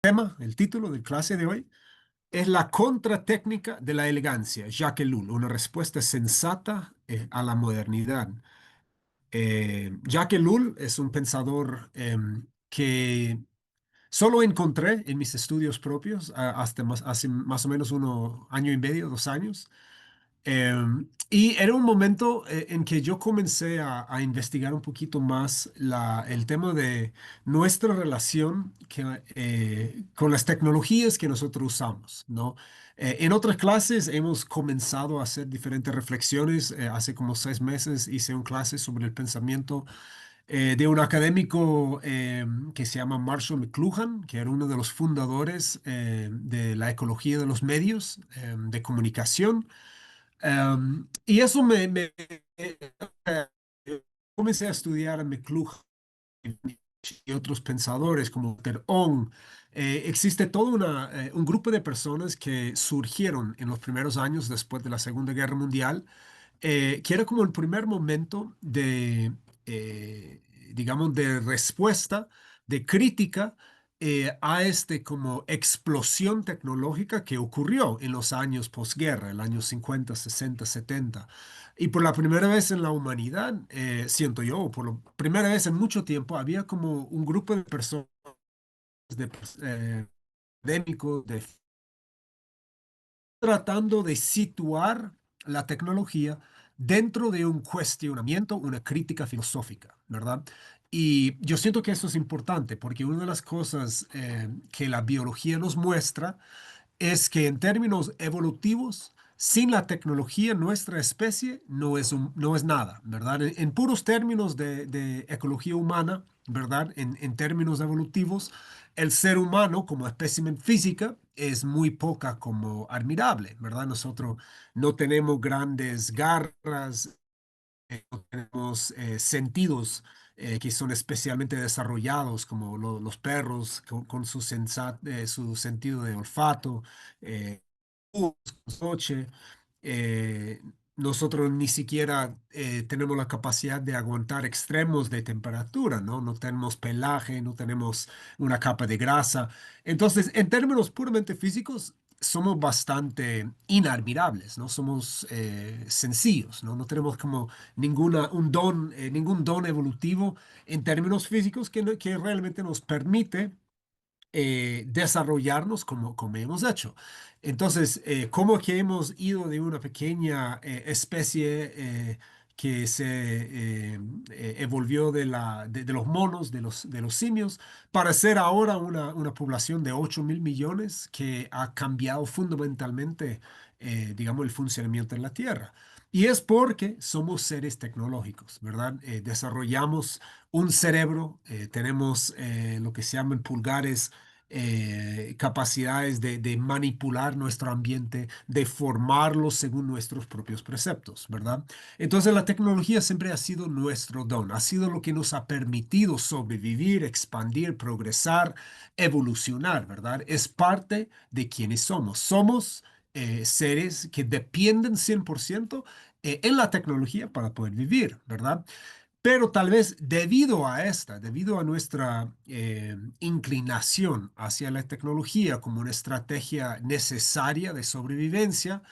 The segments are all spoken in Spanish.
tema, el título de clase de hoy, es la contratécnica de la elegancia, Jacques Ellul, una respuesta sensata a la modernidad. Jacques Ellul es un pensador que solo encontré en mis estudios propios hace más o menos 1 año y medio, 2 años. Y era un momento en que yo comencé a investigar un poquito más el tema de nuestra relación con las tecnologías que nosotros usamos, ¿no? En otras clases hemos comenzado a hacer diferentes reflexiones. Hace como 6 meses hice una clase sobre el pensamiento de un académico que se llama Marshall McLuhan, que era uno de los fundadores de la ecología de los medios de comunicación. Y eso comencé a estudiar a McLuhan y otros pensadores como Terón. Existe todo un grupo de personas que surgieron en los primeros años después de la Segunda Guerra Mundial, que era como el primer momento eh, digamos, de respuesta, de crítica a este como explosión tecnológica que ocurrió en los años posguerra, el año 50, 60, 70. Y por la primera vez en la humanidad, siento yo, por la primera vez en mucho tiempo, había como un grupo de personas, de académicos, tratando de situar la tecnología dentro de un cuestionamiento, una crítica filosófica, ¿verdad? Y yo siento que eso es importante porque una de las cosas que la biología nos muestra es que en términos evolutivos, sin la tecnología, nuestra especie no es nada, ¿verdad? En puros términos de ecología humana, ¿verdad? En términos evolutivos, el ser humano como espécimen física es muy poca como admirable, ¿verdad? Nosotros no tenemos grandes garras, no tenemos sentidos que son especialmente desarrollados, como los perros con su sentido de olfato, eh, noche. eh, Nosotros ni siquiera tenemos la capacidad de aguantar extremos de temperatura, ¿no? No tenemos pelaje, no tenemos una capa de grasa. Entonces, en términos puramente físicos, somos bastante inadmirables, ¿no? Somos sencillos, ¿no? No tenemos como ningún don evolutivo en términos físicos que realmente nos permite desarrollarnos como hemos hecho. Entonces, ¿cómo que hemos ido de una pequeña especie que se evolvió de los monos, de los simios, para ser ahora una población de 8.000 millones que ha cambiado fundamentalmente, digamos, el funcionamiento en la Tierra? Y es porque somos seres tecnológicos, ¿verdad? Desarrollamos un cerebro, tenemos lo que se llaman pulgares, capacidades de manipular nuestro ambiente, de formarlo según nuestros propios preceptos, ¿verdad? Entonces la tecnología siempre ha sido nuestro don, ha sido lo que nos ha permitido sobrevivir, expandir, progresar, evolucionar, ¿verdad? Es parte de quienes somos. Somos seres que dependen 100% en la tecnología para poder vivir, ¿verdad? Pero tal vez debido a nuestra inclinación hacia la tecnología como una estrategia necesaria de sobrevivencia,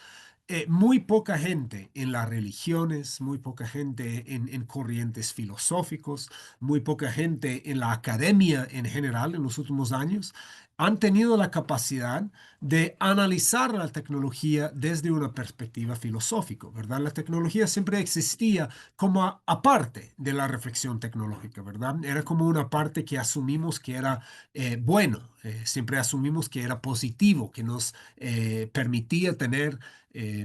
muy poca gente en las religiones, muy poca gente en corrientes filosóficos, muy poca gente en la academia en general en los últimos años han tenido la capacidad de analizar la tecnología desde una perspectiva filosófica, ¿verdad? La tecnología siempre existía como aparte de la reflexión tecnológica, ¿verdad? Era como una parte que asumimos que era bueno, siempre asumimos que era positivo, que nos permitía tener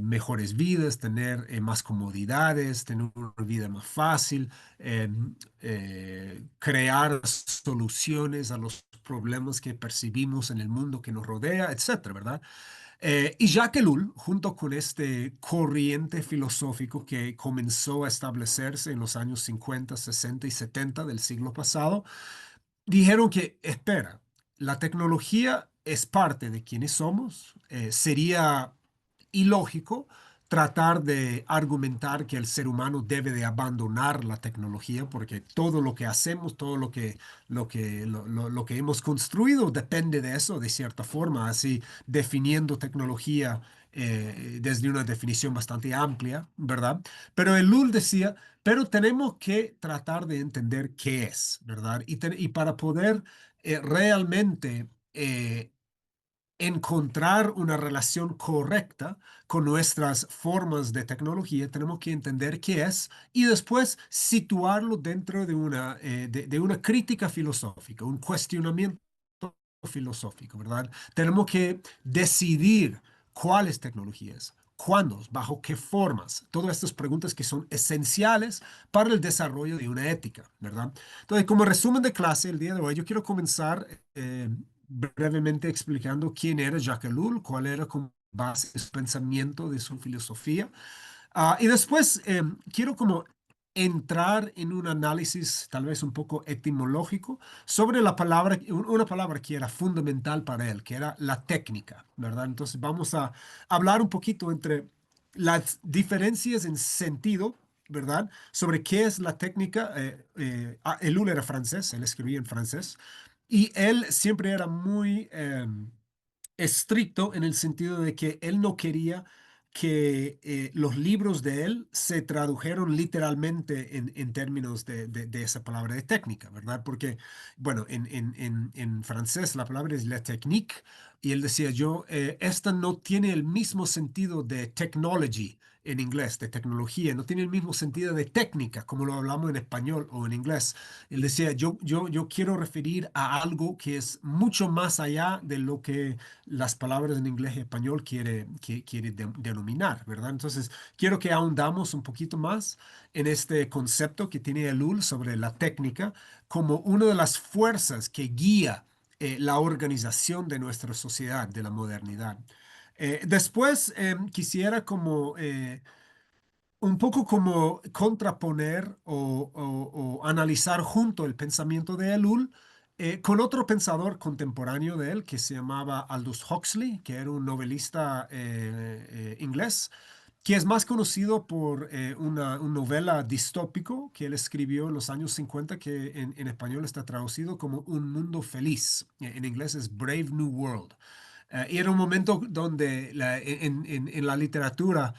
mejores vidas, tener más comodidades, tener una vida más fácil, eh, crear soluciones a los problemas que percibimos en el mundo que nos rodea, etcétera, ¿verdad? Y Jacques Ellul, junto con este corriente filosófico que comenzó a establecerse en los años 50, 60 y 70 del siglo pasado, dijeron que, espera, la tecnología es parte de quienes somos. Sería ilógico tratar de argumentar que el ser humano debe de abandonar la tecnología porque todo lo que hacemos, todo lo que hemos construido depende de eso de cierta forma, así definiendo tecnología desde una definición bastante amplia, ¿verdad? Pero el Lul decía, pero tenemos que tratar de entender qué es, ¿verdad? Y para poder realmente encontrar una relación correcta con nuestras formas de tecnología, tenemos que entender qué es y después situarlo dentro de una crítica filosófica, un cuestionamiento filosófico, ¿verdad? Tenemos que decidir cuáles tecnologías, cuándo, bajo qué formas, todas estas preguntas que son esenciales para el desarrollo de una ética, ¿verdad? Entonces, como resumen de clase, el día de hoy yo quiero comenzar brevemente explicando quién era Jacques Ellul, cuál era como base de su pensamiento, de su filosofía. Y después quiero como entrar en un análisis tal vez un poco etimológico sobre la palabra, una palabra que era fundamental para él, que era la técnica, ¿verdad? Entonces vamos a hablar un poquito entre las diferencias en sentido, ¿verdad? Sobre qué es la técnica. Ellul era francés, él escribía en francés, y él siempre era muy estricto en el sentido de que él no quería que los libros de él se tradujeron literalmente en términos de esa palabra de técnica, ¿verdad? Porque, bueno, en francés la palabra es la technique y él decía yo, esta no tiene el mismo sentido de technology en inglés, de tecnología, no tiene el mismo sentido de técnica como lo hablamos en español o en inglés. Él decía, yo quiero referir a algo que es mucho más allá de lo que las palabras en inglés y español quiere denominar, ¿verdad? Entonces, quiero que ahondamos un poquito más en este concepto que tiene Elul sobre la técnica como una de las fuerzas que guía la organización de nuestra sociedad, de la modernidad. Después, quisiera como un poco como contraponer o analizar junto el pensamiento de Ellul con otro pensador contemporáneo de él que se llamaba Aldous Huxley, que era un novelista inglés, que es más conocido por una novela distópico que él escribió en los años 50, que en español está traducido como Un Mundo Feliz. En inglés es Brave New World. Y era un momento donde en la literatura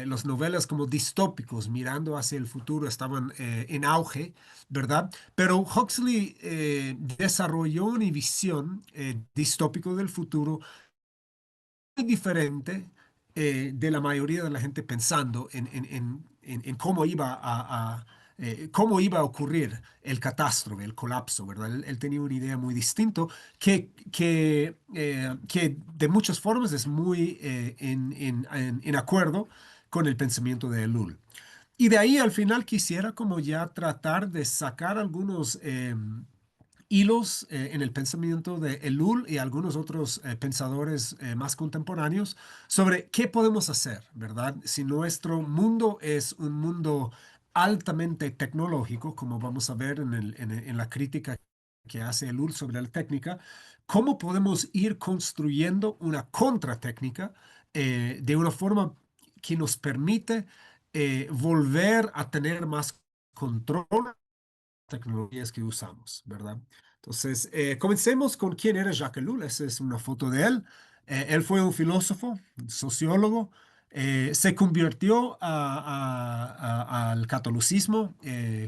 los novelas como distópicos, mirando hacia el futuro, estaban en auge, ¿verdad? Pero Huxley desarrolló una visión distópico del futuro muy diferente de la mayoría de la gente pensando en cómo cómo iba a ocurrir el catástrofe, el colapso, ¿verdad? Él tenía una idea muy distinta que de muchas formas es muy en acuerdo con el pensamiento de Ellul. Y de ahí al final quisiera como ya tratar de sacar algunos hilos en el pensamiento de Ellul y algunos otros pensadores más contemporáneos sobre qué podemos hacer, ¿verdad? Si nuestro mundo es un mundo altamente tecnológico, como vamos a ver en la crítica que hace Ellul sobre la técnica, ¿cómo podemos ir construyendo una contratécnica de una forma que nos permite volver a tener más control tecnologías que usamos, ¿verdad? Entonces, comencemos con quién era Jacques Ellul. Esa es una foto de él. Él fue un filósofo, un sociólogo. Se convirtió al catolicismo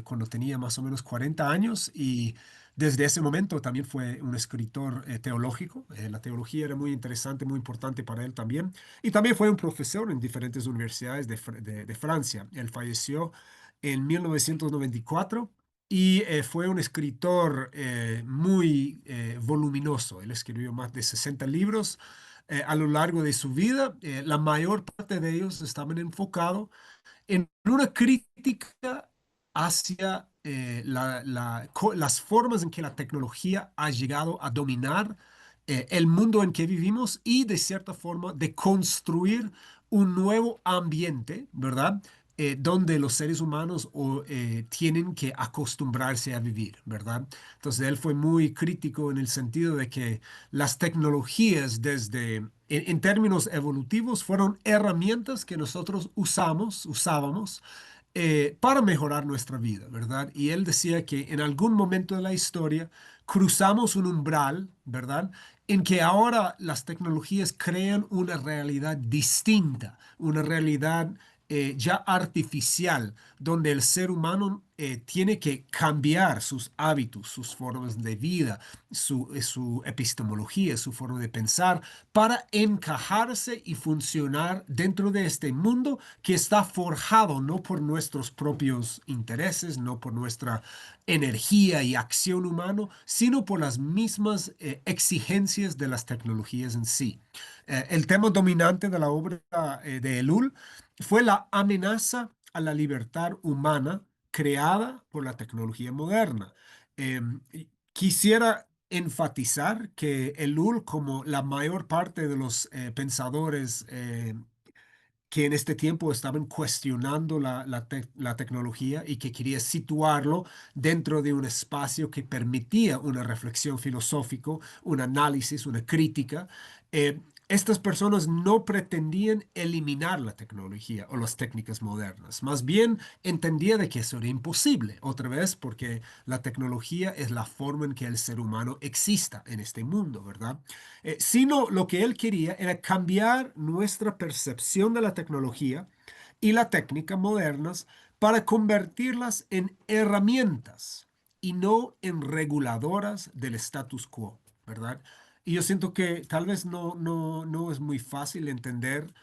cuando tenía más o menos 40 años y desde ese momento también fue un escritor teológico. La teología era muy interesante, muy importante para él también. Y también fue un profesor en diferentes universidades de Francia. Él falleció en 1994 y fue un escritor muy voluminoso. Él escribió más de 60 libros a lo largo de su vida. La mayor parte de ellos estaban enfocados en una crítica hacia las formas en que la tecnología ha llegado a dominar el mundo en que vivimos y de cierta forma de construir un nuevo ambiente, ¿verdad? donde los seres humanos tienen que acostumbrarse a vivir, ¿verdad? Entonces él fue muy crítico en el sentido de que las tecnologías en términos evolutivos, fueron herramientas que nosotros usábamos para mejorar nuestra vida, ¿verdad? Y él decía que en algún momento de la historia cruzamos un umbral, ¿verdad? En que ahora las tecnologías crean una realidad distinta, una realidad ya artificial, donde el ser humano tiene que cambiar sus hábitos, sus formas de vida, su epistemología, su forma de pensar, para encajarse y funcionar dentro de este mundo que está forjado no por nuestros propios intereses, no por nuestra energía y acción humano, sino por las mismas exigencias de las tecnologías en sí. El tema dominante de la obra de Elul fue la amenaza a la libertad humana creada por la tecnología moderna. Y quisiera enfatizar que Elul, como la mayor parte de los pensadores que en este tiempo estaban cuestionando la tecnología y que quería situarlo dentro de un espacio que permitía una reflexión filosófica, un análisis, una crítica. eh, Estas personas no pretendían eliminar la tecnología o las técnicas modernas, más bien entendía de que eso era imposible, otra vez porque la tecnología es la forma en que el ser humano exista en este mundo, ¿verdad? Sino lo que él quería era cambiar nuestra percepción de la tecnología y la técnica modernas para convertirlas en herramientas y no en reguladoras del status quo, ¿verdad? Y yo siento que tal vez no es muy fácil entender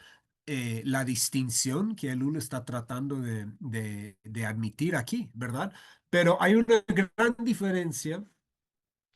la distinción que Elul está tratando de admitir aquí, ¿verdad? Pero hay una gran diferencia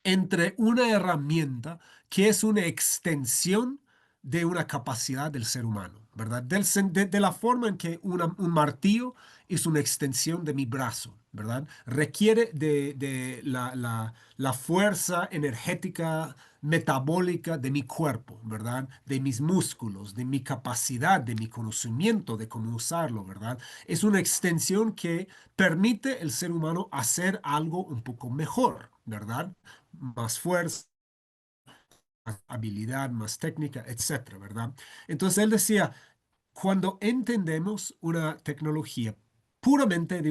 entre una herramienta que es una extensión de una capacidad del ser humano, ¿verdad? De la forma en que un martillo es una extensión de mi brazo, ¿verdad? Requiere de la fuerza energética, metabólica de mi cuerpo, ¿verdad? De mis músculos, de mi capacidad, de mi conocimiento de cómo usarlo, ¿verdad? Es una extensión que permite el ser humano hacer algo un poco mejor, ¿verdad? Más fuerza, más habilidad, más técnica, etcétera, ¿verdad? Entonces él decía, cuando entendemos una tecnología puramente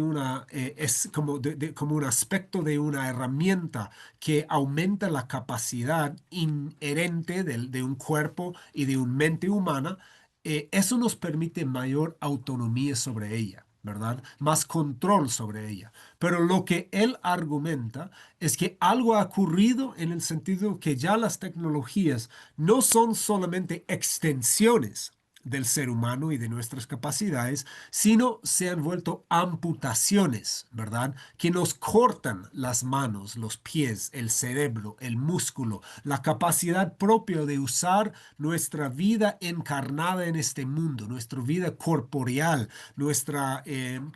es como, como un aspecto de una herramienta que aumenta la capacidad inherente de un cuerpo y de una mente humana, eso nos permite mayor autonomía sobre ella, ¿verdad? Más control sobre ella. Pero lo que él argumenta es que algo ha ocurrido en el sentido que ya las tecnologías no son solamente extensiones del ser humano y de nuestras capacidades, sino se han vuelto amputaciones, ¿verdad? Que nos cortan las manos, los pies, el cerebro, el músculo, la capacidad propia de usar nuestra vida encarnada en este mundo, nuestra vida corporeal, nuestra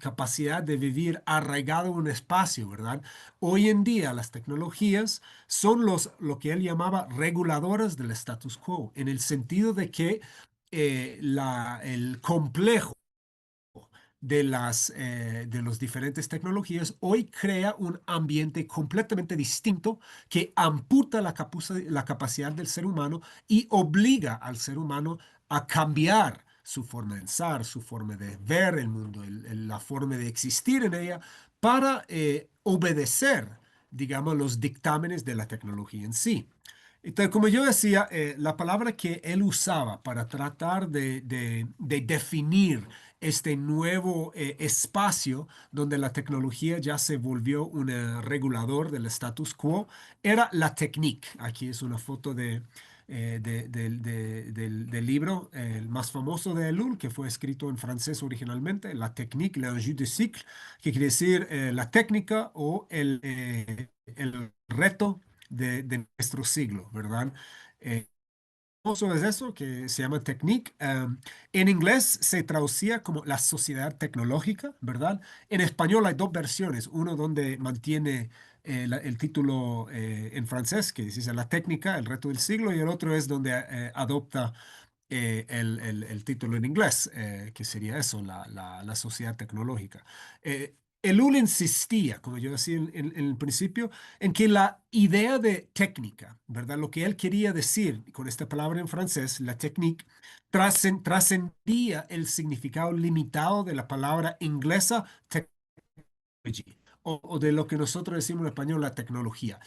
capacidad de vivir arraigado en un espacio, ¿verdad? Hoy en día las tecnologías son lo que él llamaba reguladoras del status quo, en el sentido de que el complejo de las diferentes tecnologías hoy crea un ambiente completamente distinto que amputa la capacidad del ser humano y obliga al ser humano a cambiar su forma de pensar, su forma de ver el mundo, la forma de existir en ella para obedecer, digamos, los dictámenes de la tecnología en sí. Entonces, como yo decía, la palabra que él usaba para tratar de definir este nuevo espacio donde la tecnología ya se volvió un regulador del status quo era la technique. Aquí es una foto del libro, el más famoso de Ellul, que fue escrito en francés originalmente, La technique, l'enjeu du cycle, que quiere decir la técnica o el reto de nuestro siglo, ¿verdad? Famoso es eso, que se llama Technique. En inglés se traducía como la sociedad tecnológica, ¿verdad? En español hay dos versiones, uno donde mantiene el título en francés, que dice la técnica, el reto del siglo, y el otro es donde adopta el título en inglés, que sería eso, la sociedad tecnológica. Ellul insistía, como yo decía en el principio, en que la idea de técnica, ¿verdad? Lo que él quería decir con esta palabra en francés, la technique, trascendía el significado limitado de la palabra inglesa technology, o de lo que nosotros decimos en español, la tecnología.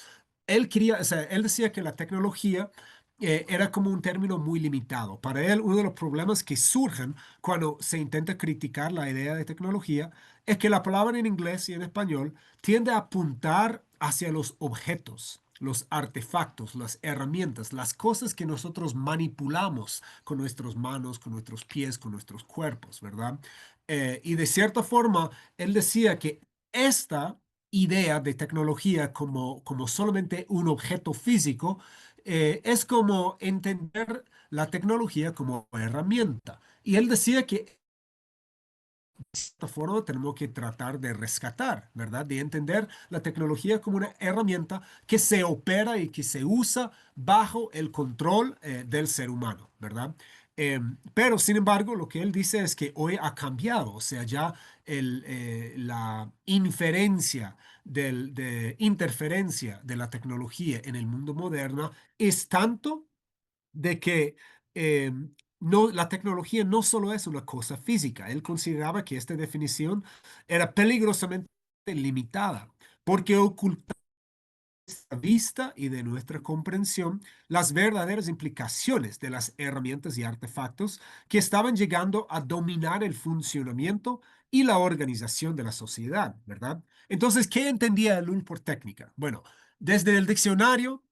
Él quería, o sea, él decía que la tecnología era como un término muy limitado. Para él, uno de los problemas que surgen cuando se intenta criticar la idea de tecnología es que la palabra en inglés y en español tiende a apuntar hacia los objetos, los artefactos, las herramientas, las cosas que nosotros manipulamos con nuestras manos, con nuestros pies, con nuestros cuerpos, ¿verdad? Y de cierta forma, él decía que esta idea de tecnología como solamente un objeto físico, es como entender la tecnología como herramienta. Y él decía que esta forma tenemos que tratar de rescatar, ¿verdad? De entender la tecnología como una herramienta que se opera y que se usa bajo el control del ser humano, ¿verdad? Pero, sin embargo, lo que él dice es que hoy ha cambiado, o sea, ya la inferencia de interferencia de la tecnología en el mundo moderno es tanto de que eh, no, la tecnología no solo es una cosa física. Él consideraba que esta definición era peligrosamente limitada porque oculta vista y de nuestra comprensión las verdaderas implicaciones de las herramientas y artefactos que estaban llegando a dominar el funcionamiento y la organización de la sociedad, ¿verdad? Entonces, ¿qué entendía Lull por técnica? Bueno, desde el diccionario,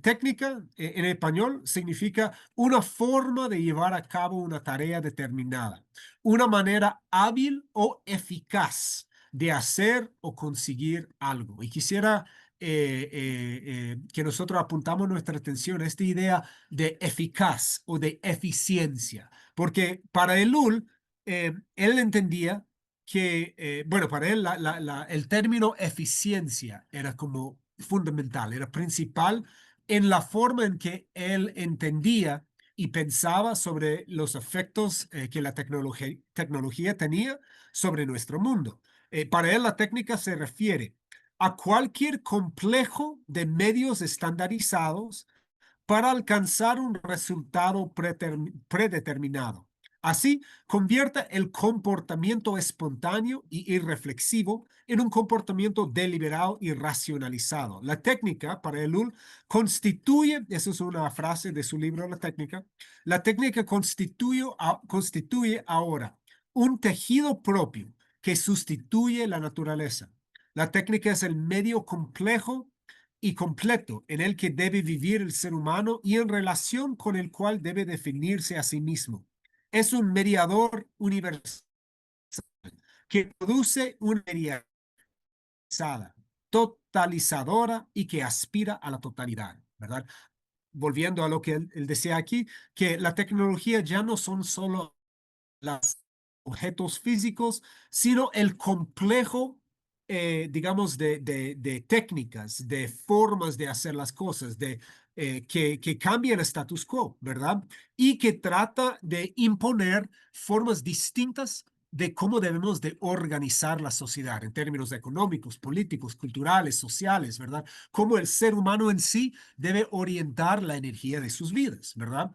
técnica en español significa una forma de llevar a cabo una tarea determinada, una manera hábil o eficaz de hacer o conseguir algo. Y quisiera que nosotros apuntamos nuestra atención a esta idea de eficaz o de eficiencia, porque para Elul, él entendía que, bueno, para él el término eficiencia era como fundamental, era principal en la forma en que él entendía y pensaba sobre los efectos que la tecnología tenía sobre nuestro mundo. Para él la técnica se refiere a cualquier complejo de medios estandarizados para alcanzar un resultado predeterminado. Así, convierte el comportamiento espontáneo y irreflexivo en un comportamiento deliberado y racionalizado. La técnica, para Ellul, constituye, esa es una frase de su libro La técnica, la técnica constituye ahora un tejido propio que sustituye la naturaleza. La técnica es el medio complejo y completo en el que debe vivir el ser humano y en relación con el cual debe definirse a sí mismo. Es un mediador universal que produce una mediación totalizadora y que aspira a la totalidad, ¿verdad? Volviendo a lo que él decía aquí, que la tecnología ya no son solo los objetos físicos, sino el complejo, digamos, de técnicas, de formas de hacer las cosas, que cambia el status quo, ¿verdad? Y que trata de imponer formas distintas de cómo debemos de organizar la sociedad en términos económicos, políticos, culturales, sociales, ¿verdad? Cómo el ser humano en sí debe orientar la energía de sus vidas, ¿verdad?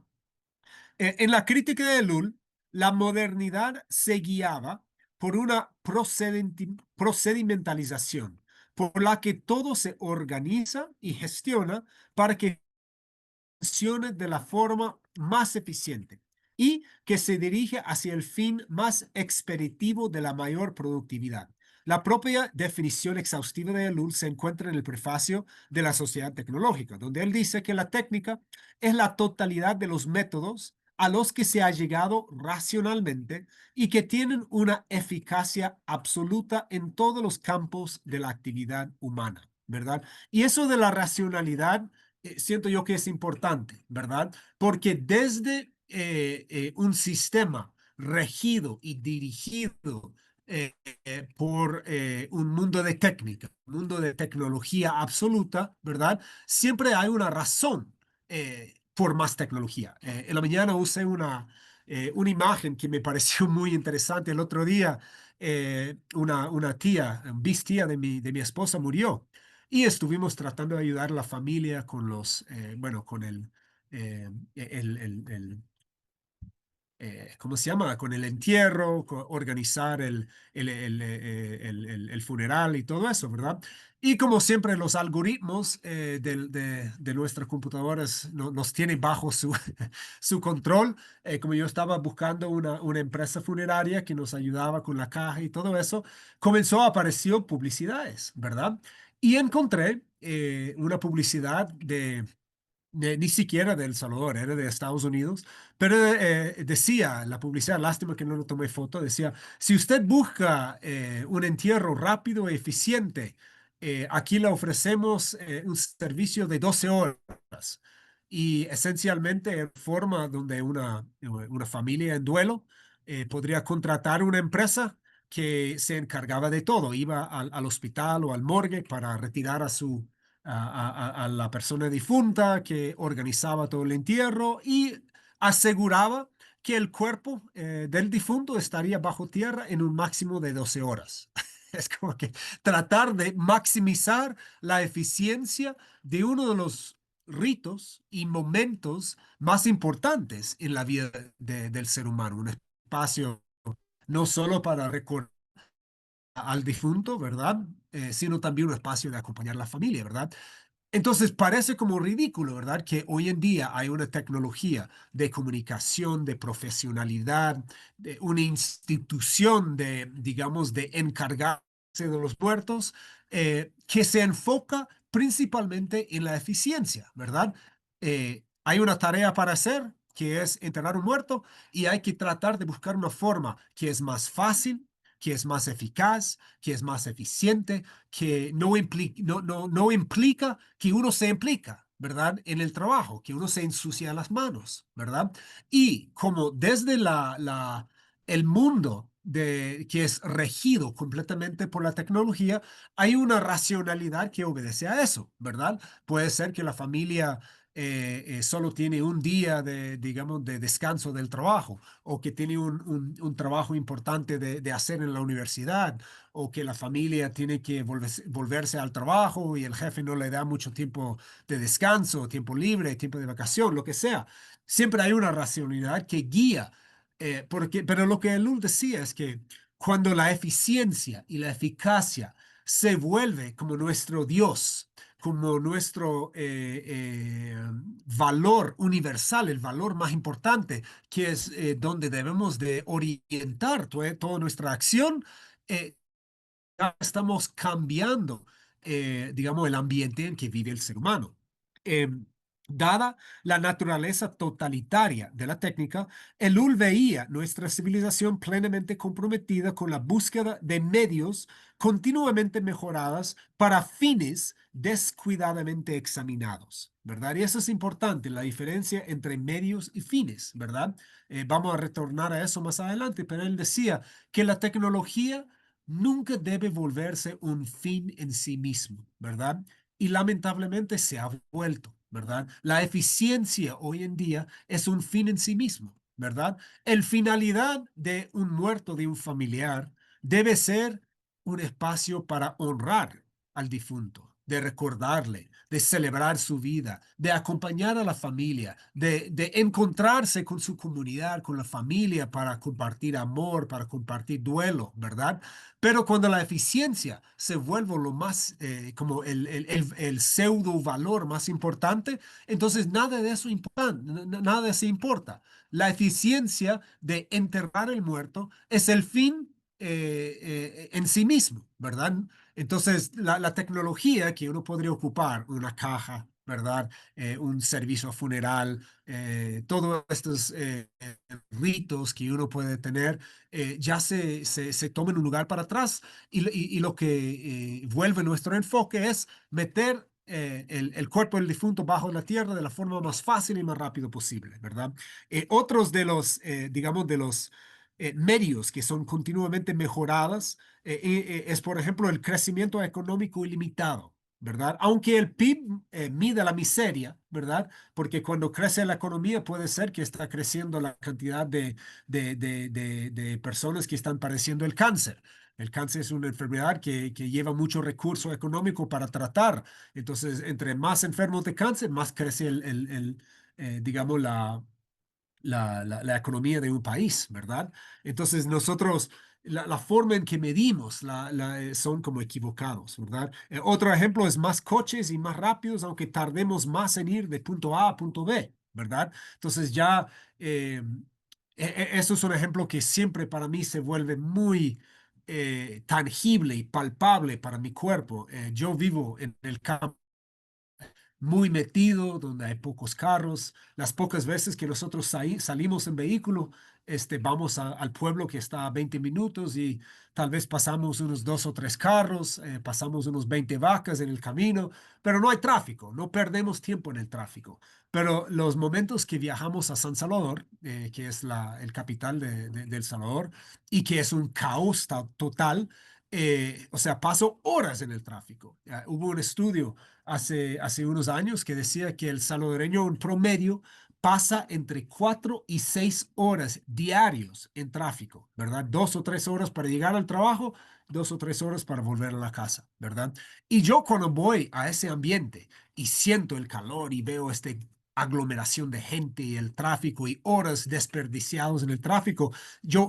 En la crítica de Lull, la modernidad se guiaba por una procedimentalización, por la que todo se organiza y gestiona para que funcione de la forma más eficiente y que se dirige hacia el fin más expeditivo de la mayor productividad. La propia definición exhaustiva de Ellul se encuentra en el prefacio de la Sociedad Tecnológica, donde él dice que la técnica es la totalidad de los métodos a los que se ha llegado racionalmente y que tienen una eficacia absoluta en todos los campos de la actividad humana, ¿verdad? Y eso de la racionalidad siento yo que es importante, ¿verdad? Porque desde un sistema regido y dirigido por un mundo de técnica, un mundo de tecnología absoluta, ¿verdad? Siempre hay una razón por más tecnología. En la mañana usé una imagen que me pareció muy interesante el otro día. Una tía, tía de mi esposa murió y estuvimos tratando de ayudar a la familia con bueno, con el ¿cómo se llama? Con el entierro, organizar el funeral y todo eso, ¿verdad? Y como siempre, los algoritmos de nuestras computadoras nos tienen bajo su control. Como yo estaba buscando una empresa funeraria que nos ayudaba con la caja y todo eso, comenzó a aparecer publicidades, ¿verdad? Y encontré una publicidad ni siquiera de El Salvador, era de Estados Unidos, pero decía la publicidad, lástima que no lo tomé foto, decía, si usted busca un entierro rápido y eficiente, aquí le ofrecemos un servicio de 12 horas y esencialmente en forma donde una familia en duelo podría contratar una empresa que se encargaba de todo, iba al hospital o al morgue para retirar a la persona difunta, que organizaba todo el entierro y aseguraba que el cuerpo del difunto estaría bajo tierra en un máximo de 12 horas. Es como que tratar de maximizar la eficiencia de uno de los ritos y momentos más importantes en la vida del ser humano, un espacio no solo para recordar al difunto, ¿verdad? Sino también un espacio de acompañar a la familia, ¿verdad? Entonces parece como ridículo, ¿verdad? Que hoy en día hay una tecnología de comunicación, de profesionalidad, de una institución digamos, de encargarse de los muertos, que se enfoca principalmente en la eficiencia, ¿verdad? Hay una tarea para hacer, que es enterrar un muerto, y hay que tratar de buscar una forma que es más fácil, que es más eficaz, que es más eficiente, que no implica que uno se implica, ¿verdad? En el trabajo, que uno se ensucia las manos, ¿verdad? Y como desde el mundo que es regido completamente por la tecnología, hay una racionalidad que obedece a eso, ¿verdad? Puede ser que la familia solo tiene un día digamos, de descanso del trabajo, o que tiene un trabajo importante de hacer en la universidad, o que la familia tiene que volverse al trabajo y el jefe no le da mucho tiempo de descanso, tiempo libre, tiempo de vacación, lo que sea. Siempre hay una racionalidad que guía, pero lo que Lul decía es que cuando la eficiencia y la eficacia se vuelve como nuestro Dios, como nuestro valor universal, el valor más importante, que es donde debemos de orientar toda nuestra acción, eh, ya estamos cambiando, digamos, el ambiente en que vive el ser humano. Eh, Dada la naturaleza totalitaria de la técnica, Elul veía nuestra civilización plenamente comprometida con la búsqueda de medios continuamente mejoradas para fines descuidadamente examinados, ¿verdad? Y eso es importante, la diferencia entre medios y fines, ¿verdad? Vamos a retornar a eso más adelante, pero él decía que la tecnología nunca debe volverse un fin en sí mismo, ¿verdad? Y lamentablemente se ha vuelto, ¿verdad? La eficiencia hoy en día es un fin en sí mismo, ¿verdad? El finalidad de un muerto, de un familiar, debe ser un espacio para honrar al difunto, de recordarle, de celebrar su vida, de acompañar a la familia, de encontrarse con su comunidad, con la familia, para compartir amor, para compartir duelo, ¿verdad? Pero cuando la eficiencia se vuelve lo más, como el pseudo valor más importante, entonces nada de eso importa, nada de eso importa. La eficiencia de enterrar el muerto es el fin en sí mismo, ¿verdad? Entonces, la tecnología que uno podría ocupar, una caja, ¿verdad? Un servicio funeral, todos estos ritos que uno puede tener, ya se toman un lugar para atrás y lo que vuelve nuestro enfoque es meter el cuerpo del difunto bajo la tierra de la forma más fácil y más rápido posible, ¿verdad? Otros de digamos, de los medios que son continuamente mejoradas es, por ejemplo, el crecimiento económico ilimitado. ¿verdad? Aunque el PIB mide la miseria, ¿verdad? Porque cuando crece la economía puede ser que está creciendo la cantidad de personas que están padeciendo el cáncer. El cáncer es una enfermedad que lleva mucho recurso económico para tratar. Entonces, entre más enfermos de cáncer, más crece digamos, la economía de un país, ¿verdad? Entonces nosotros, la forma en que medimos son como equivocados, ¿verdad? Otro ejemplo es más coches y más rápidos, aunque tardemos más en ir de punto A a punto B, ¿verdad? Entonces ya, eso es un ejemplo que siempre para mí se vuelve muy tangible y palpable para mi cuerpo. Yo vivo en el campo muy metido, donde hay pocos carros. Las pocas veces que nosotros salimos en vehículo, vamos al pueblo que está a 20 minutos y tal vez pasamos unos dos o tres carros, pasamos unos 20 vacas en el camino, pero no hay tráfico, no perdemos tiempo en el tráfico. Pero los momentos que viajamos a San Salvador, que es el capital de El Salvador, y que es un caos total, o sea, paso horas en el tráfico. Hubo un estudio hace unos años que decía que el salvadoreño en promedio pasa entre 4 y 6 horas diarios en tráfico, ¿verdad? 2 o 3 horas para llegar al trabajo, 2 o 3 horas para volver a la casa, ¿verdad? Y yo cuando voy a ese ambiente y siento el calor y veo aglomeración de gente y el tráfico y horas desperdiciados en el tráfico,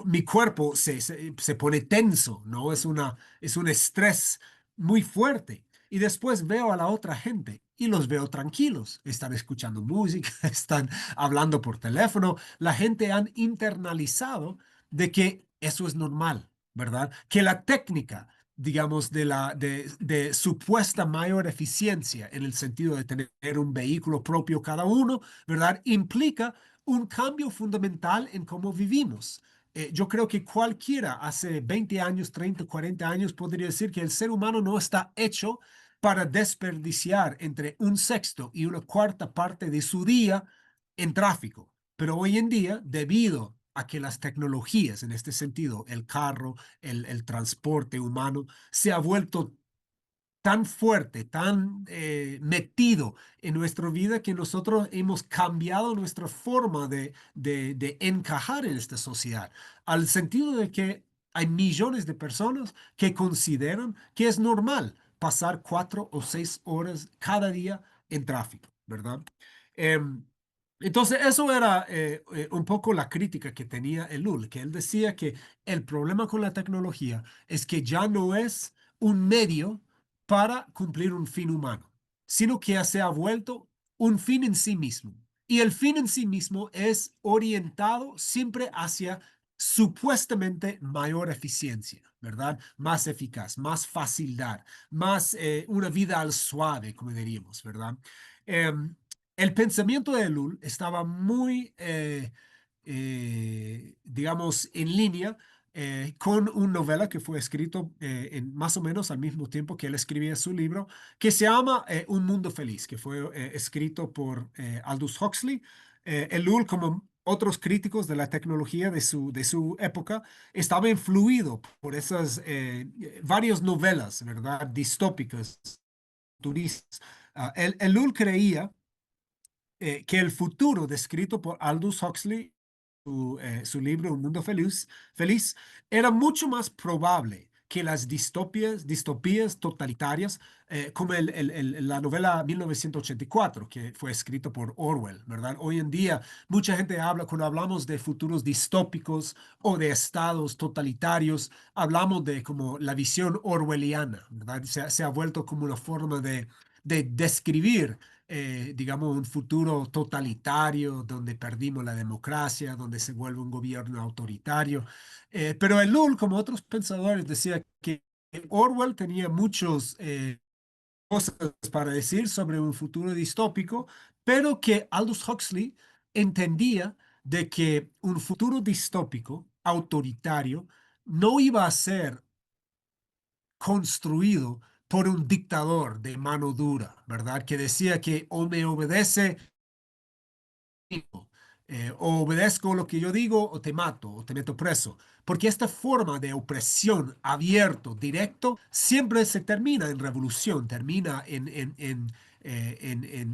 mi cuerpo se pone tenso, ¿no? Es un estrés muy fuerte. Y después veo a la otra gente y los veo tranquilos. Están escuchando música, están hablando por teléfono. La gente han internalizado de que eso es normal, ¿verdad? Que la técnica, digamos, de supuesta mayor eficiencia en el sentido de tener un vehículo propio cada uno, ¿verdad? Implica un cambio fundamental en cómo vivimos. Yo creo que cualquiera hace 20 años, 30, 40 años podría decir que el ser humano no está hecho para desperdiciar entre un sexto y una cuarta parte de su día en tráfico. Pero hoy en día, debido a que las tecnologías, en este sentido, el carro, el transporte humano, se ha vuelto tan fuerte, tan metido en nuestra vida que nosotros hemos cambiado nuestra forma de encajar en esta sociedad, al sentido de que hay millones de personas que consideran que es normal pasar 4 o 6 horas cada día en tráfico, ¿verdad? Em, entonces, eso era un poco la crítica que tenía Elul, que él decía que el problema con la tecnología es que ya no es un medio para cumplir un fin humano, sino que se ha vuelto un fin en sí mismo. Y el fin en sí mismo es orientado siempre hacia supuestamente mayor eficiencia, ¿verdad? Más eficaz, más facilidad, más una vida al suave, como diríamos, ¿verdad? Em, el pensamiento de Lul estaba muy, digamos, en línea con una novela que fue escrito más o menos al mismo tiempo que él escribía su libro, que se llama Un Mundo Feliz, que fue escrito por Aldous Huxley. Ellul, como otros críticos de la tecnología de su época, estaba influido por esas varias novelas, ¿verdad? Distópicas, futuristas. Ellul creía que el futuro descrito por Aldous Huxley, su libro Un Mundo Feliz, era mucho más probable que las distopías totalitarias, como la novela 1984, que fue escrito por Orwell, ¿verdad? Hoy en día, mucha gente habla, cuando hablamos de futuros distópicos o de estados totalitarios, hablamos de como la visión orwelliana, ¿verdad? Se ha vuelto como una forma de describir digamos, un futuro totalitario donde perdimos la democracia, donde se vuelve un gobierno autoritario. Pero el Lul, como otros pensadores, decía que Orwell tenía muchas cosas para decir sobre un futuro distópico, pero que Aldous Huxley entendía de que un futuro distópico, autoritario, no iba a ser construido por un dictador de mano dura, ¿verdad? Que decía que o me obedece O obedezco lo que yo digo o te mato o te meto preso. Porque esta forma de opresión abierto, directo, siempre se termina en revolución, termina en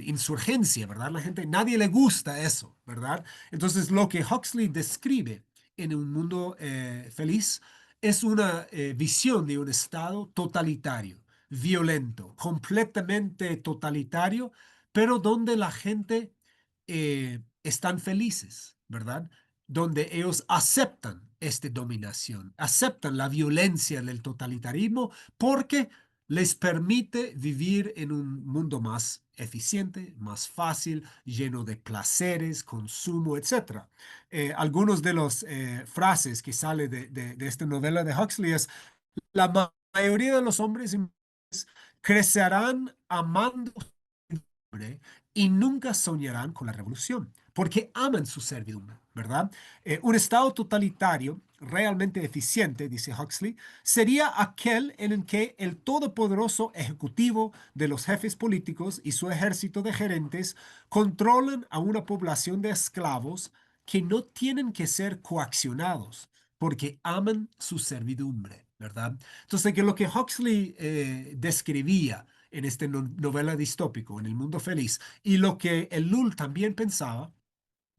insurgencia, ¿verdad? La gente, nadie le gusta eso, ¿verdad? Entonces, lo que Huxley describe en un mundo feliz es una visión de un Estado totalitario, violento, completamente totalitario, pero donde la gente están felices, ¿verdad? Donde ellos aceptan esta dominación, aceptan la violencia del totalitarismo porque les permite vivir en un mundo más eficiente, más fácil, lleno de placeres, consumo, etcétera. Algunos de las frases que sale de esta novela de Huxley es: la mayoría de los hombres y mujeres crecerán amando servidumbre y nunca soñarán con la revolución, porque aman su servidumbre, ¿verdad? Un estado totalitario realmente eficiente, dice Huxley, sería aquel en el que el todopoderoso ejecutivo de los jefes políticos y su ejército de gerentes controlan a una población de esclavos que no tienen que ser coaccionados porque aman su servidumbre, ¿verdad? Entonces, que lo que Huxley describía en esta novela distópico, en El Mundo Feliz, y lo que Ellul también pensaba,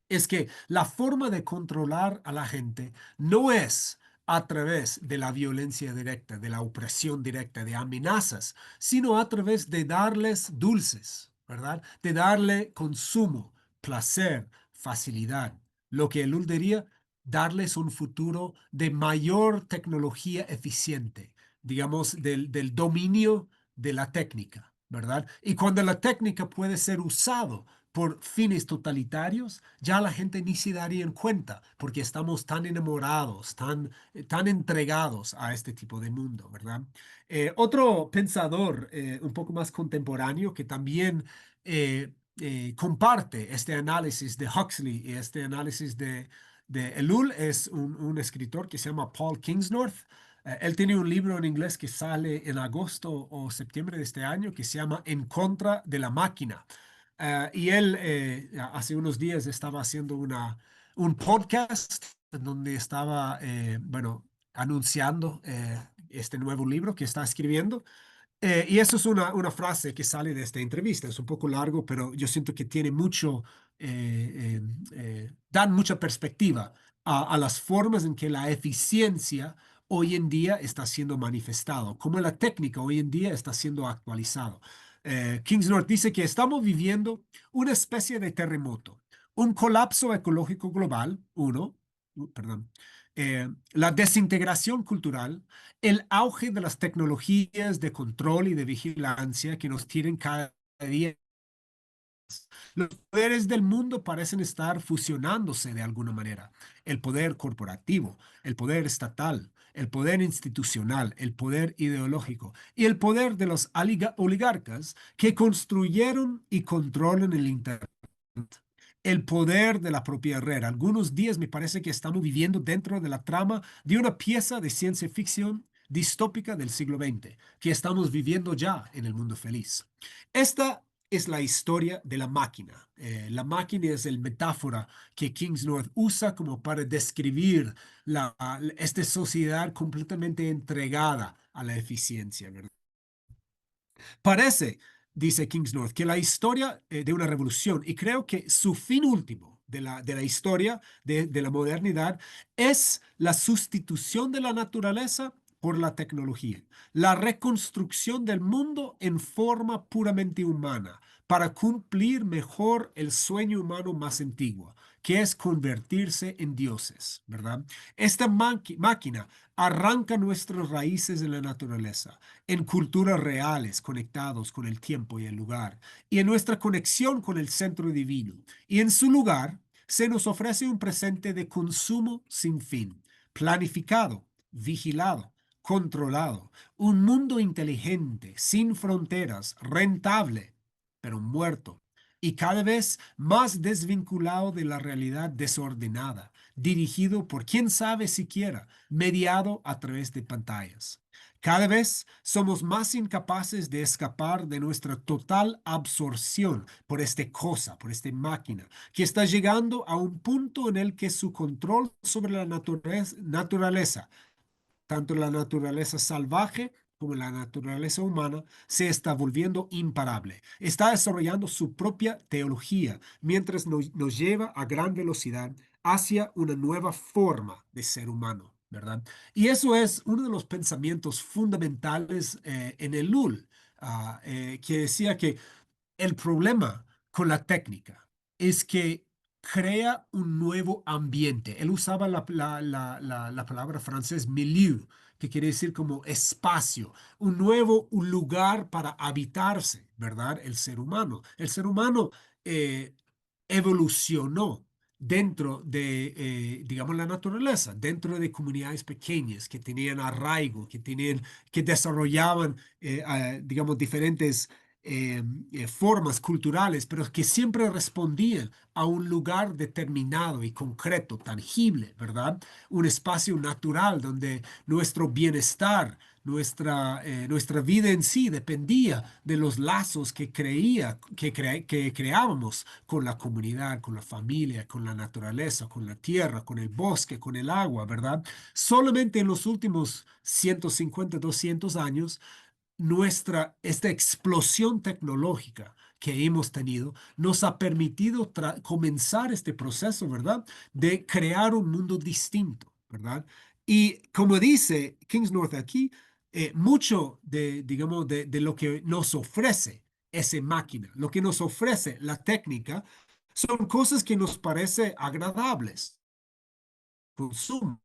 es que la forma de controlar a la gente no es a través de la violencia directa, de la opresión directa, de amenazas, sino a través de darles dulces, ¿verdad? De darle consumo, placer, facilidad. Lo que Elul diría, darles un futuro de mayor tecnología eficiente, digamos, del dominio de la técnica, ¿verdad? Y cuando la técnica puede ser usado por fines totalitarios, ya la gente ni se daría en cuenta porque estamos tan enamorados, tan entregados a este tipo de mundo, ¿verdad? Otro pensador un poco más contemporáneo que también comparte este análisis de Huxley y este análisis de Ellul es un escritor que se llama Paul Kingsnorth. Él tiene un libro en inglés que sale en agosto o septiembre de este año que se llama En contra de la máquina. Y él hace unos días estaba haciendo un podcast en donde estaba, bueno, anunciando este nuevo libro que está escribiendo. Y eso es una frase que sale de esta entrevista. Es un poco largo, pero yo siento que tiene mucho, dan mucha perspectiva a las formas en que la eficiencia hoy en día está siendo manifestado, cómo la técnica hoy en día está siendo actualizado. Kingsnorth dice que estamos viviendo una especie de terremoto, un colapso ecológico global, perdón, la desintegración cultural, el auge de las tecnologías de control y de vigilancia que nos tienen cada día. Los poderes del mundo parecen estar fusionándose de alguna manera. El poder corporativo, el poder estatal, el poder institucional, el poder ideológico y el poder de los oligarcas que construyeron y controlan el Internet. El poder de la propia red. Algunos días me parece que estamos viviendo dentro de la trama de una pieza de ciencia ficción distópica del siglo XX, que estamos viviendo ya en el mundo feliz. Esta es la historia de la máquina. La máquina es el metáfora que Kingsnorth usa como para describir esta sociedad completamente entregada a la eficiencia, ¿verdad? Parece, dice Kingsnorth, que la historia de una revolución, y creo que su fin último de la historia de la modernidad, es la sustitución de la naturaleza por la tecnología, la reconstrucción del mundo en forma puramente humana para cumplir mejor el sueño humano más antiguo, que es convertirse en dioses, ¿verdad? Esta máquina arranca nuestras raíces en la naturaleza, en culturas reales conectados con el tiempo y el lugar, y en nuestra conexión con el centro divino. Y en su lugar se nos ofrece un presente de consumo sin fin, planificado, vigilado, controlado, un mundo inteligente, sin fronteras, rentable, pero muerto, y cada vez más desvinculado de la realidad desordenada, dirigido por quién sabe siquiera, mediado a través de pantallas. Cada vez somos más incapaces de escapar de nuestra total absorción por esta cosa, por esta máquina, que está llegando a un punto en el que su control sobre la naturaleza, tanto la naturaleza salvaje como la naturaleza humana, se está volviendo imparable. Está desarrollando su propia teología mientras nos lleva a gran velocidad hacia una nueva forma de ser humano, ¿verdad? Y eso es uno de los pensamientos fundamentales en el Lul, que decía que el problema con la técnica es que crea un nuevo ambiente. Él usaba la palabra francés milieu, que quiere decir como espacio, un lugar para habitarse, ¿verdad? El ser humano. El ser humano eh, evolucionó dentro de, digamos, la naturaleza, dentro de comunidades pequeñas que tenían arraigo, que desarrollaban, digamos, diferentes formas culturales, pero que siempre respondían a un lugar determinado y concreto, tangible, ¿verdad? Un espacio natural donde nuestro bienestar, nuestra vida en sí dependía de los lazos que creábamos con la comunidad, con la familia, con la naturaleza, con la tierra, con el bosque, con el agua, ¿verdad? Solamente en los últimos 150, 200 años esta explosión tecnológica que hemos tenido nos ha permitido comenzar este proceso, ¿verdad? De crear un mundo distinto, ¿verdad? Y como dice Kingsnorth aquí, mucho digamos, de lo que nos ofrece esa máquina, lo que nos ofrece la técnica, son cosas que nos parecen agradables, consumo,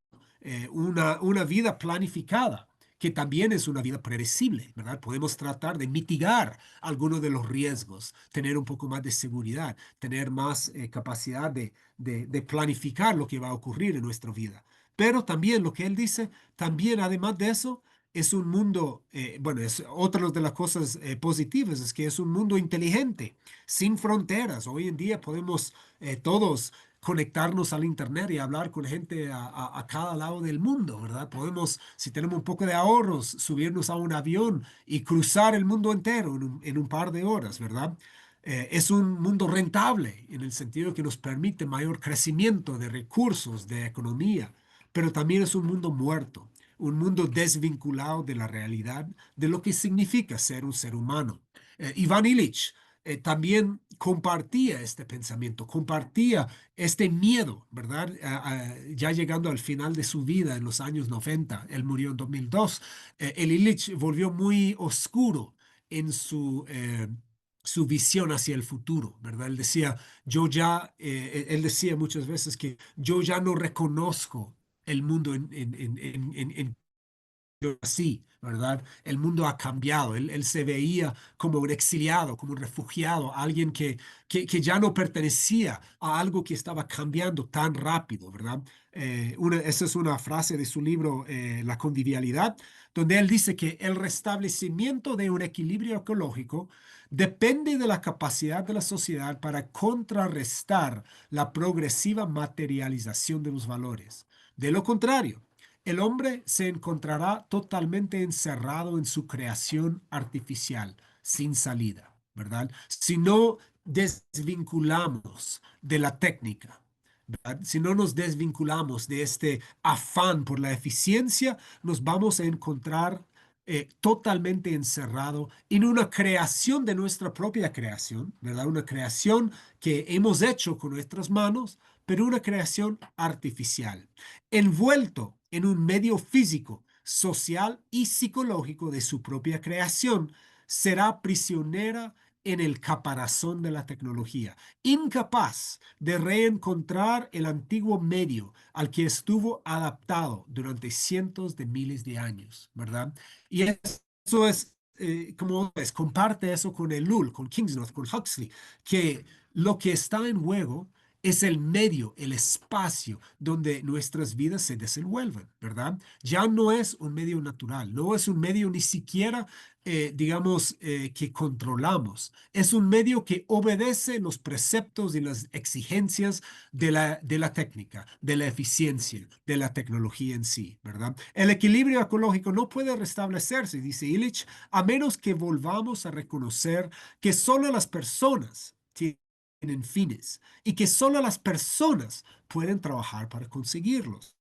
una vida planificada, que también es una vida predecible, ¿verdad? Podemos tratar de mitigar algunos de los riesgos, tener un poco más de seguridad, tener más capacidad de planificar lo que va a ocurrir en nuestra vida. Pero también lo que él dice, también además de eso, es un mundo, bueno, es otra de las cosas positivas, es que es un mundo inteligente, sin fronteras. Hoy en día podemos todos conectarnos al internet y hablar con gente a cada lado del mundo, ¿verdad? Podemos, si tenemos un poco de ahorros, subirnos a un avión y cruzar el mundo entero en un par de horas, ¿verdad? Es un mundo rentable en el sentido que nos permite mayor crecimiento de recursos, de economía, pero también es un mundo muerto, un mundo desvinculado de la realidad, de lo que significa ser un ser humano. Iván Illich también compartía este pensamiento, compartía este miedo, ¿verdad? Ya llegando al final de su vida en los años 90, él murió en 2002, el Illich volvió muy oscuro en su visión hacia el futuro, ¿verdad? Él decía, él decía muchas veces que yo ya no reconozco el mundo en así, ¿verdad? El mundo ha cambiado. Él se veía como un exiliado, como un refugiado, alguien que ya no pertenecía a algo que estaba cambiando tan rápido, ¿verdad? Esa es una frase de su libro La convivialidad, donde él dice que el restablecimiento de un equilibrio ecológico depende de la capacidad de la sociedad para contrarrestar la progresiva materialización de los valores. De lo contrario, el hombre se encontrará totalmente encerrado en su creación artificial, sin salida, ¿verdad? Si no desvinculamos de la técnica, ¿verdad? Si no nos desvinculamos de este afán por la eficiencia, nos vamos a encontrar totalmente encerrado en una creación de nuestra propia creación, ¿verdad? Una creación que hemos hecho con nuestras manos, pero una creación artificial envuelto en un medio físico, social y psicológico de su propia creación, será prisionera en el caparazón de la tecnología, incapaz de reencontrar el antiguo medio al que estuvo adaptado durante cientos de miles de años, ¿verdad? Y eso es, como ves, comparte eso con el Lul, con Kingsnorth, con Huxley, que lo que está en juego es el medio, el espacio donde nuestras vidas se desenvuelven, ¿verdad? Ya no es un medio natural, no es un medio ni siquiera, digamos, que controlamos. Es un medio que obedece los preceptos y las exigencias de la técnica, de la eficiencia, de la tecnología en sí, ¿verdad? El equilibrio ecológico no puede restablecerse, dice Illich, a menos que volvamos a reconocer que solo las personas tienen fines y que solo las personas pueden trabajar para conseguirlos.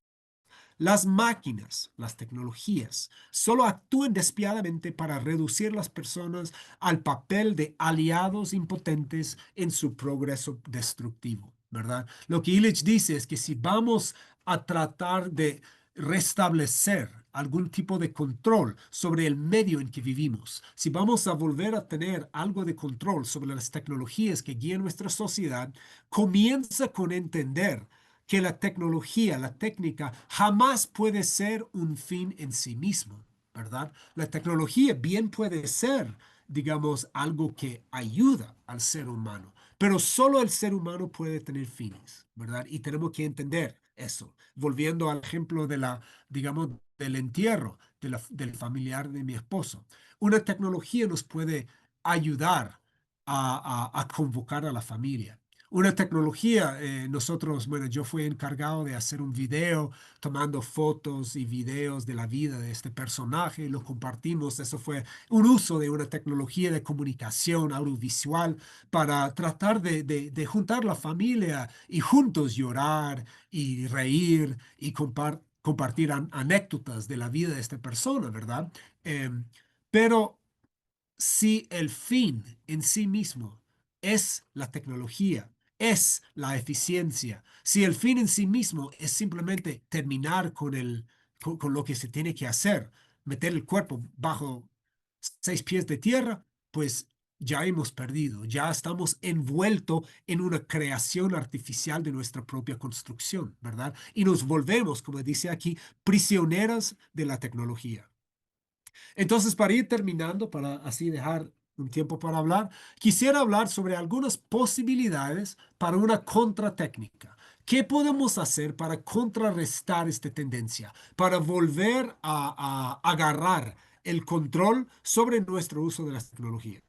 Las máquinas, las tecnologías, solo actúan despiadadamente para reducir las personas al papel de aliados impotentes en su progreso destructivo, ¿verdad? Lo que Illich dice es que si vamos a tratar de restablecer algún tipo de control sobre el medio en que vivimos, si vamos a volver a tener algo de control sobre las tecnologías que guían nuestra sociedad, comienza con entender que la tecnología, la técnica, jamás puede ser un fin en sí mismo, ¿verdad? La tecnología bien puede ser, digamos, algo que ayuda al ser humano, pero solo el ser humano puede tener fines, ¿verdad? Y tenemos que entender eso. Volviendo al ejemplo de la, digamos, del entierro del familiar de mi esposo. Una tecnología nos puede ayudar a convocar a la familia. Una tecnología, nosotros, bueno, yo fui encargado de hacer un video tomando fotos y videos de la vida de este personaje, lo compartimos. Eso fue un uso de una tecnología de comunicación audiovisual para tratar de juntar la familia y juntos llorar y reír y compartir anécdotas de la vida de esta persona, ¿verdad? Pero si el fin en sí mismo es la tecnología, es la eficiencia, si el fin en sí mismo es simplemente terminar con lo que se tiene que hacer, meter el cuerpo bajo 6 pies de tierra, pues ya hemos perdido, ya estamos envueltos en una creación artificial de nuestra propia construcción, ¿verdad? Y nos volvemos, como dice aquí, prisioneras de la tecnología. Entonces, para ir terminando, para así dejar un tiempo para hablar, quisiera hablar sobre algunas posibilidades para una contratécnica. ¿Qué podemos hacer para contrarrestar esta tendencia, para volver a agarrar el control sobre nuestro uso de las tecnologías?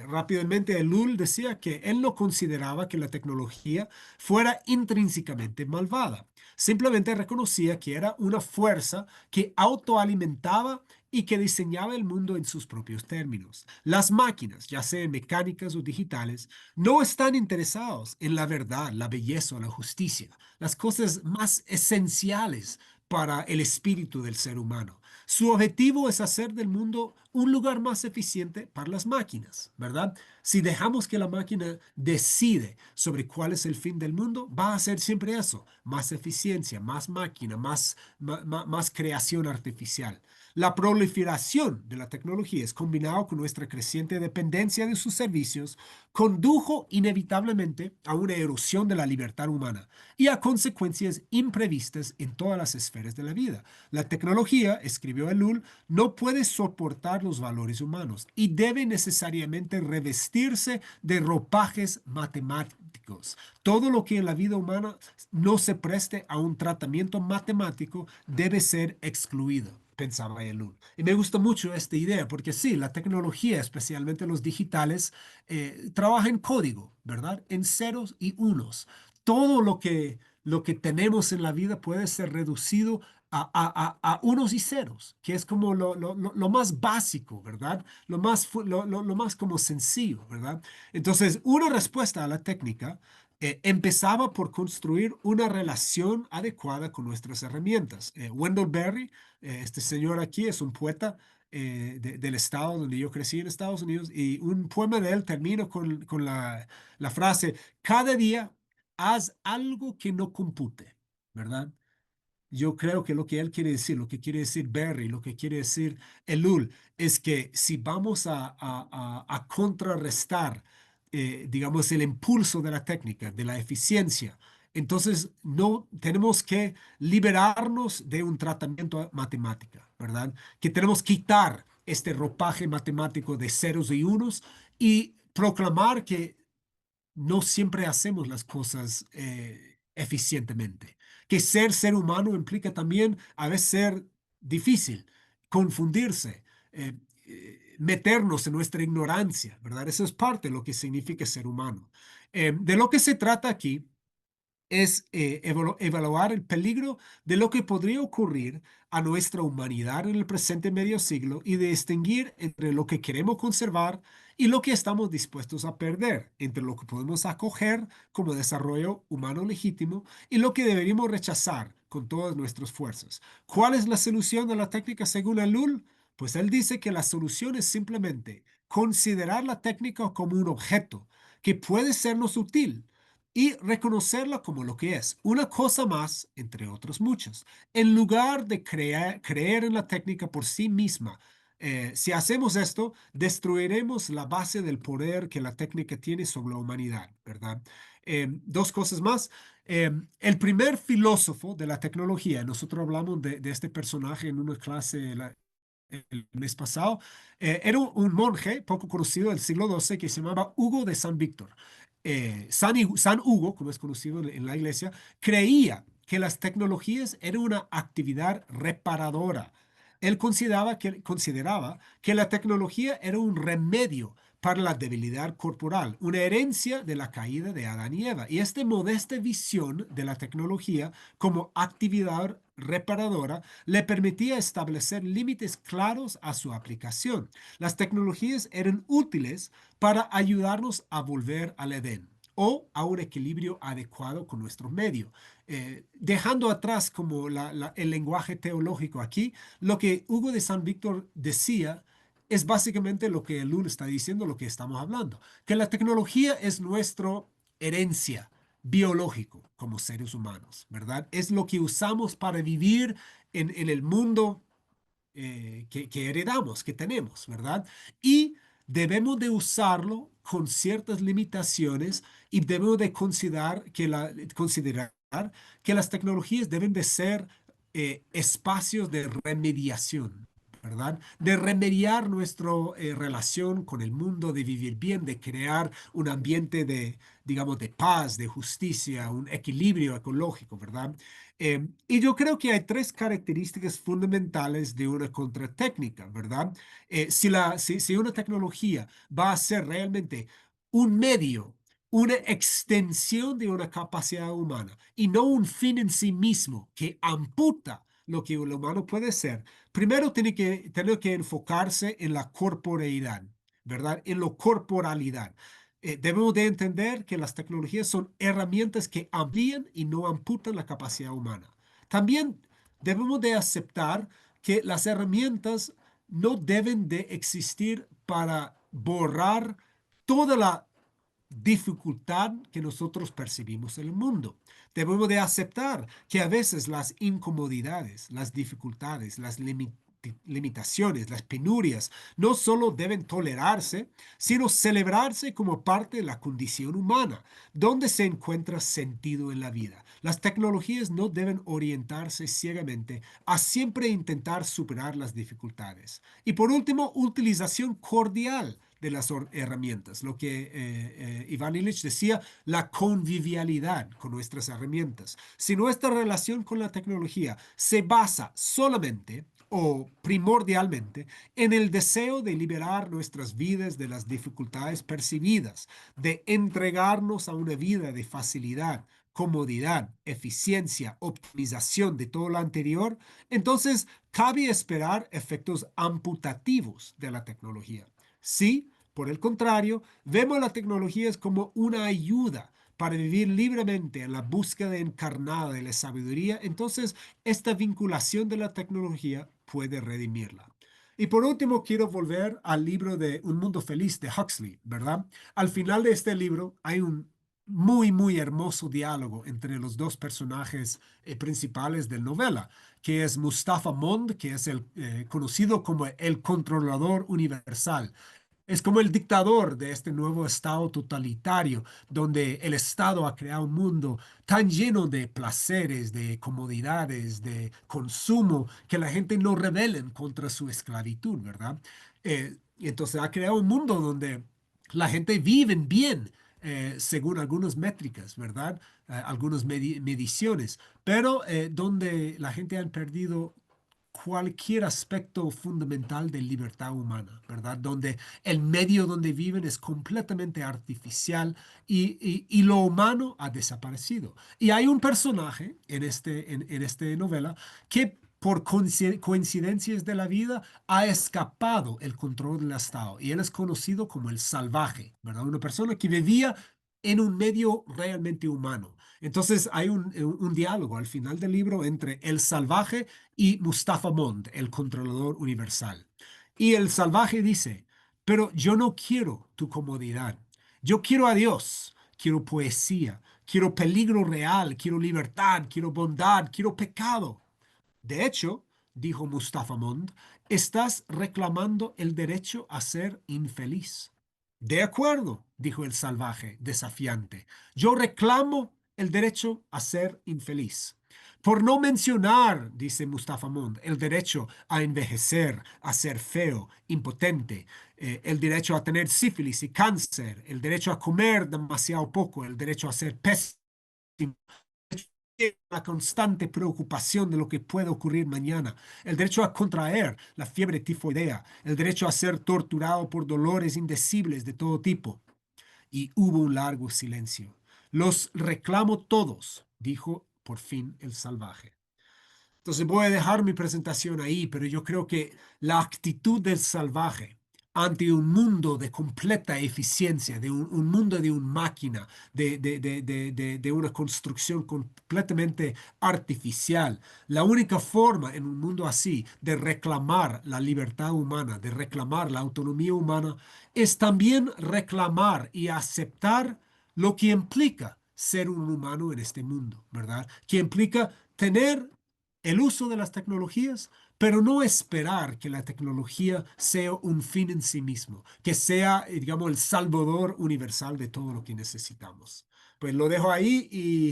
Rápidamente, Elul decía que él no consideraba que la tecnología fuera intrínsecamente malvada. Simplemente reconocía que era una fuerza que autoalimentaba y que diseñaba el mundo en sus propios términos. Las máquinas, ya sean mecánicas o digitales, no están interesados en la verdad, la belleza o la justicia, las cosas más esenciales para el espíritu del ser humano. Su objetivo es hacer del mundo un lugar más eficiente para las máquinas, ¿verdad? Si dejamos que la máquina decide sobre cuál es el fin del mundo, va a ser siempre eso, más eficiencia, más máquina, más creación artificial. La proliferación de la tecnología es combinado con nuestra creciente dependencia de sus servicios, condujo inevitablemente a una erosión de la libertad humana y a consecuencias imprevistas en todas las esferas de la vida. La tecnología, escribió Ellul, no puede soportar los valores humanos y debe necesariamente revestirse de ropajes matemáticos. Todo lo que en la vida humana no se preste a un tratamiento matemático debe ser excluido, pensaba Elul. Y me gusta mucho esta idea porque sí, la tecnología, especialmente los digitales, trabaja en código, ¿verdad? En ceros y unos. Todo lo que tenemos en la vida puede ser reducido a unos y ceros, que es como lo más básico, ¿verdad? Lo más como sencillo, ¿verdad? Entonces, una respuesta a la técnica empezaba por construir una relación adecuada con nuestras herramientas. Wendell Berry, este señor aquí, es un poeta del estado donde yo crecí en Estados Unidos y un poema de él termina con la frase, cada día haz algo que no compute, ¿verdad? Yo creo que lo que él quiere decir, lo que quiere decir Berry, lo que quiere decir Elul, es que si vamos a contrarrestar, digamos, el impulso de la técnica, de la eficiencia, entonces no tenemos que liberarnos de un tratamiento matemático, ¿verdad? Que tenemos que quitar este ropaje matemático de ceros y unos y proclamar que no siempre hacemos las cosas eficientemente. Que ser humano implica también a veces ser difícil, confundirse, meternos en nuestra ignorancia, ¿verdad? Eso es parte de lo que significa ser humano. De lo que se trata aquí es evaluar el peligro de lo que podría ocurrir a nuestra humanidad en el presente medio siglo y de distinguir entre lo que queremos conservar y lo que estamos dispuestos a perder, entre lo que podemos acoger como desarrollo humano legítimo y lo que deberíamos rechazar con todas nuestras fuerzas. ¿Cuál es la solución de la técnica según Ellul? Pues él dice que la solución es simplemente considerar la técnica como un objeto que puede sernos útil y reconocerla como lo que es, una cosa más entre otras muchas, en lugar de creer en la técnica por sí misma. Si hacemos esto, destruiremos la base del poder que la técnica tiene sobre la humanidad, ¿verdad? Dos cosas más. El primer filósofo de la tecnología, nosotros hablamos de este personaje en una clase el mes pasado, era un monje poco conocido del siglo XII que se llamaba Hugo de San Víctor. San Hugo, como es conocido en la iglesia, creía que las tecnologías eran una actividad reparadora. Él consideraba que la tecnología era un remedio para la debilidad corporal, una herencia de la caída de Adán y Eva. Y esta modesta visión de la tecnología como actividad reparadora le permitía establecer límites claros a su aplicación. Las tecnologías eran útiles para ayudarnos a volver al Edén o a un equilibrio adecuado con nuestro medio. Dejando atrás como el lenguaje teológico aquí, lo que Hugo de San Víctor decía es básicamente lo que Lul está diciendo, lo que estamos hablando, que la tecnología es nuestra herencia biológico como seres humanos, ¿verdad? Es lo que usamos para vivir en el mundo que heredamos, que tenemos, ¿verdad? Y debemos de usarlo con ciertas limitaciones y debemos de considerar que las tecnologías deben de ser espacios de remediación, ¿verdad? De remediar nuestra relación con el mundo, de vivir bien, de crear un ambiente de, digamos, de paz, de justicia, un equilibrio ecológico, ¿verdad? Y yo creo que hay tres características fundamentales de una contratécnica, ¿verdad? Si una tecnología va a ser realmente un medio, una extensión de una capacidad humana y no un fin en sí mismo que amputa lo que el humano puede ser, primero tener que enfocarse en la corporeidad, ¿verdad? En la corporalidad. Debemos de entender que las tecnologías son herramientas que amplían y no amputan la capacidad humana. También debemos de aceptar que las herramientas no deben de existir para borrar toda la dificultad que nosotros percibimos en el mundo. Debemos de aceptar que a veces las incomodidades, las dificultades, las limitaciones, las penurias, no solo deben tolerarse, sino celebrarse como parte de la condición humana, donde se encuentra sentido en la vida. Las tecnologías no deben orientarse ciegamente a siempre intentar superar las dificultades. Y por último, utilización cordial de las herramientas, lo que Iván Illich decía, la convivialidad con nuestras herramientas. Si nuestra relación con la tecnología se basa solamente o primordialmente en el deseo de liberar nuestras vidas de las dificultades percibidas, de entregarnos a una vida de facilidad, comodidad, eficiencia, optimización de todo lo anterior, entonces cabe esperar efectos amputativos de la tecnología. Sí, por el contrario, vemos las tecnologías como una ayuda para vivir libremente en la búsqueda encarnada de la sabiduría, entonces esta vinculación de la tecnología puede redimirla. Y por último, quiero volver al libro de Un Mundo Feliz de Huxley, ¿verdad? Al final de este libro hay un muy hermoso diálogo entre los dos personajes principales de la novela, que es Mustafa Mond, que es el conocido como el controlador universal, es como el dictador de este nuevo estado totalitario, donde el Estado ha creado un mundo tan lleno de placeres, de comodidades, de consumo, que la gente no rebelen contra su esclavitud, ¿verdad? Y entonces ha creado un mundo donde la gente vive bien, según algunas métricas, ¿verdad? Algunas mediciones, pero donde la gente ha perdido cualquier aspecto fundamental de libertad humana, ¿verdad? Donde el medio donde viven es completamente artificial y lo humano ha desaparecido. Y hay un personaje en este novela que por coincidencias de la vida ha escapado el control del Estado y él es conocido como el salvaje, ¿verdad? Una persona que vivía en un medio realmente humano. Entonces hay un diálogo al final del libro entre el salvaje y Mustafa Mond, el controlador universal. Y el salvaje dice, pero yo no quiero tu comodidad. Yo quiero a Dios, quiero poesía, quiero peligro real, quiero libertad, quiero bondad, quiero pecado. De hecho, dijo Mustafa Mond, estás reclamando el derecho a ser infeliz. De acuerdo, dijo el salvaje, desafiante. Yo reclamo el derecho a ser infeliz. Por no mencionar, dice Mustafa Mond, el derecho a envejecer, a ser feo, impotente, el derecho a tener sífilis y cáncer, el derecho a comer demasiado poco, el derecho a ser pésimo, la constante preocupación de lo que puede ocurrir mañana, el derecho a contraer la fiebre tifoidea, el derecho a ser torturado por dolores indecibles de todo tipo. Y hubo un largo silencio. Los reclamo todos, dijo por fin el salvaje. Entonces voy a dejar mi presentación ahí, pero yo creo que la actitud del salvaje ante un mundo de completa eficiencia, de un mundo de una máquina, de una construcción completamente artificial, la única forma en un mundo así de reclamar la libertad humana, de reclamar la autonomía humana, es también reclamar y aceptar lo que implica ser un humano en este mundo, ¿verdad? Que implica tener el uso de las tecnologías, pero no esperar que la tecnología sea un fin en sí mismo, que sea, digamos, el salvador universal de todo lo que necesitamos. Pues lo dejo ahí y